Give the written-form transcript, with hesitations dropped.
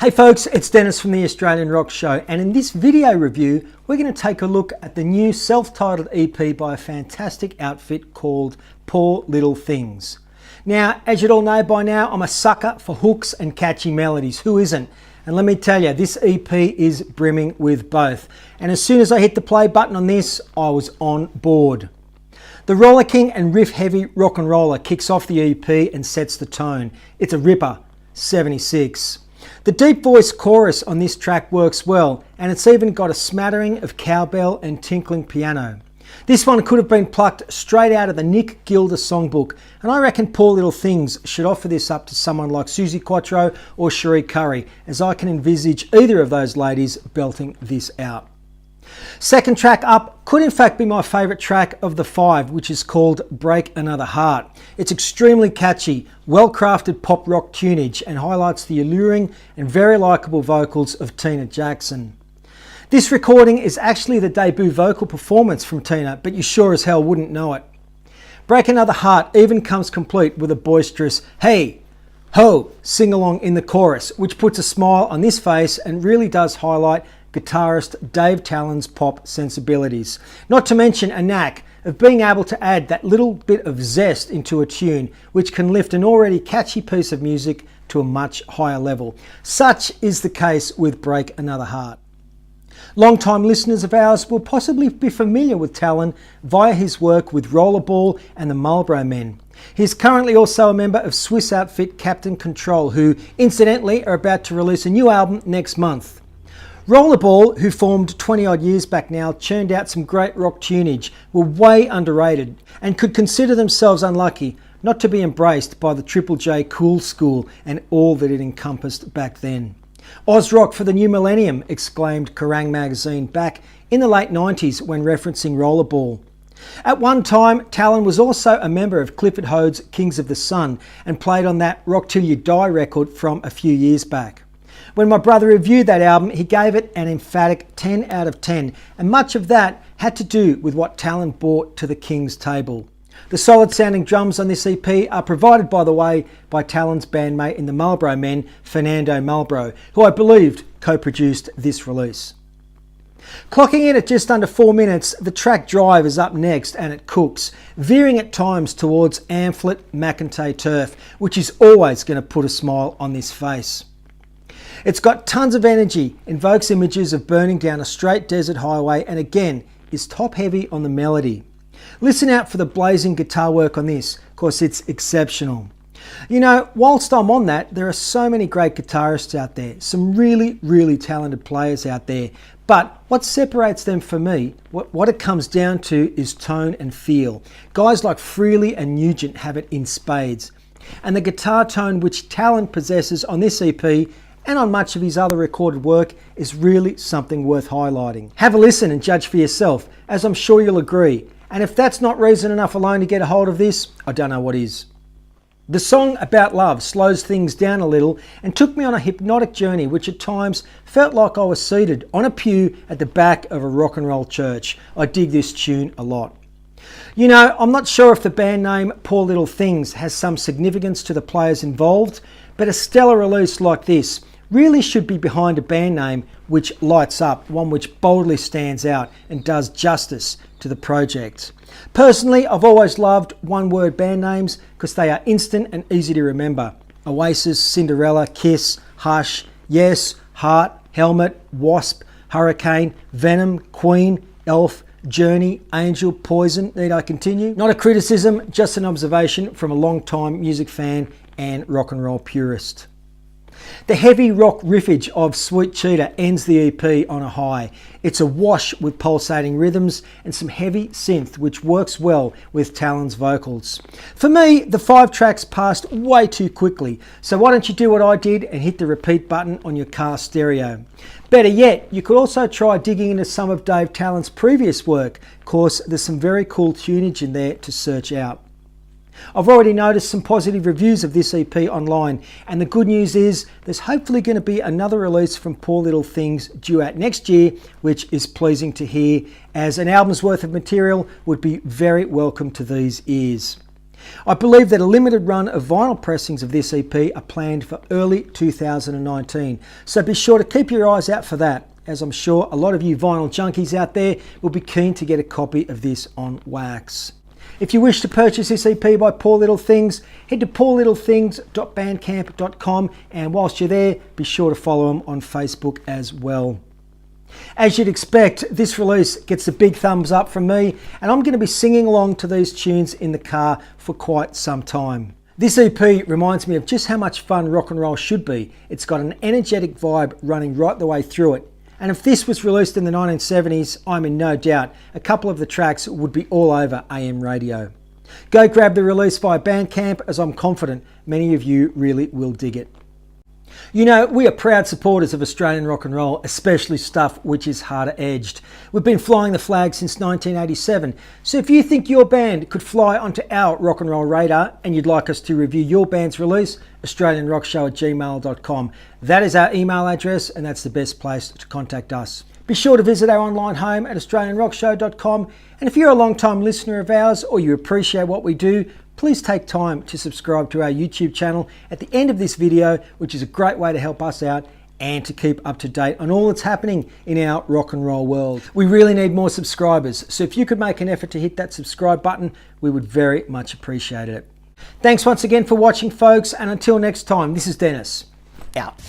Hey folks, it's Dennis from the Australian Rock Show, and in this video review we're going to take a look at the new self-titled EP by a fantastic outfit called Poor Little Things. Now, as you'd all know by now, I'm a sucker for hooks and catchy melodies. Who isn't? And let me tell you, this EP is brimming with both. And as soon as I hit the play button on this, I was on board. The rollicking and riff-heavy rock and roller kicks off the EP and sets the tone. It's a ripper, 76. The deep voice chorus on this track works well, and it's even got a smattering of cowbell and tinkling piano. This one could have been plucked straight out of the Nick Gilder songbook, and I reckon Poor Little Things should offer this up to someone like Suzi Quatro or Cherie Currie, as I can envisage either of those ladies belting this out. Second track up could in fact be my favourite track of the five, which is called Break Another Heart. It's extremely catchy, well-crafted pop rock tunage and highlights the alluring and very likeable vocals of Tina Jackson. This recording is actually the debut vocal performance from Tina, but you sure as hell wouldn't know it. Break Another Heart even comes complete with a boisterous "Hey, ho" sing-along in the chorus, which puts a smile on this face and really does highlight guitarist Dave Talon's pop sensibilities. Not to mention a knack of being able to add that little bit of zest into a tune, which can lift an already catchy piece of music to a much higher level. Such is the case with Break Another Heart. Long-time listeners of ours will possibly be familiar with Talon via his work with Rollerball and the Marlboro Men. He's currently also a member of Swiss outfit Captain Control, who incidentally are about to release a new album next month. Rollerball, who formed 20 odd years back now, churned out some great rock tunage, were way underrated and could consider themselves unlucky not to be embraced by the Triple J cool school and all that it encompassed back then. Oz rock for the new millennium, exclaimed Kerrang magazine back in the late 90s when referencing Rollerball. At one time, Talon was also a member of Clifford Hode's Kings of the Sun and played on that Rock Till You Die record from a few years back. When my brother reviewed that album, he gave it an emphatic 10 out of 10, and much of that had to do with what Talon brought to the King's table. The solid sounding drums on this EP are provided, by the way, by Talon's bandmate in the Marlboro Men, Fernando Marlboro, who I believed co-produced this release. Clocking in at just under 4 minutes, the track Drive is up next and it cooks, veering at times towards Amphlett McIntyre turf, which is always going to put a smile on this face. It's got tons of energy, invokes images of burning down a straight desert highway, and again is top heavy on the melody. Listen out for the blazing guitar work on this, because it's exceptional. You know, whilst I'm on that, there are so many great guitarists out there, some really talented players out there, but what separates them for me, what it comes down to is tone and feel. Guys like Frehley and Nugent have it in spades, and the guitar tone which Talon possesses on this EP and on much of his other recorded work is really something worth highlighting. Have a listen and judge for yourself, as I'm sure you'll agree. And if that's not reason enough alone to get a hold of this, I don't know what is. The song About Love slows things down a little and took me on a hypnotic journey which at times felt like I was seated on a pew at the back of a rock and roll church. I dig this tune a lot. You know, I'm not sure if the band name Poor Little Things has some significance to the players involved, but a stellar release like this really should be behind a band name which lights up, one which boldly stands out and does justice to the project. Personally, I've always loved one-word band names because they are instant and easy to remember. Oasis, Cinderella, Kiss, Hush, Yes, Heart, Helmet, Wasp, Hurricane, Venom, Queen, Elf, Journey, Angel, Poison. Need I continue? Not a criticism, just an observation from a long-time music fan and rock and roll purist. The heavy rock riffage of Sweet Cheetah ends the EP on a high. It's a wash with pulsating rhythms and some heavy synth which works well with Talon's vocals. For me, the 5 tracks passed way too quickly, so why don't you do what I did and hit the repeat button on your car stereo. Better yet, you could also try digging into some of Dave Talon's previous work. Of course, there's some very cool tunage in there to search out. I've already noticed some positive reviews of this EP online, and the good news is there's hopefully going to be another release from Poor Little Things due out next year, which is pleasing to hear, as an album's worth of material would be very welcome to these ears. I believe that a limited run of vinyl pressings of this EP are planned for early 2019, so be sure to keep your eyes out for that, as I'm sure a lot of you vinyl junkies out there will be keen to get a copy of this on wax. If you wish to purchase this EP by Poor Little Things, head to poorlittlethings.bandcamp.com, and whilst you're there, be sure to follow them on Facebook as well. As you'd expect, this release gets a big thumbs up from me, and I'm going to be singing along to these tunes in the car for quite some time. This EP reminds me of just how much fun rock and roll should be. It's got an energetic vibe running right the way through it. And if this was released in the 1970s, I'm in no doubt a couple of the tracks would be all over AM radio. Go grab the release via Bandcamp, as I'm confident many of you really will dig it. You know, we are proud supporters of Australian rock and roll, especially stuff which is harder edged. We've been flying the flag since 1987, so if you think your band could fly onto our rock and roll radar and you'd like us to review your band's release, australianrockshow@gmail.com. That is our email address, and that's the best place to contact us. Be sure to visit our online home at australianrockshow.com, and if you're a long-time listener of ours or you appreciate what we do, please take time to subscribe to our YouTube channel at the end of this video, which is a great way to help us out and to keep up to date on all that's happening in our rock and roll world. We really need more subscribers, so if you could make an effort to hit that subscribe button, we would very much appreciate it. Thanks once again for watching, folks, and until next time, this is Dennis, out.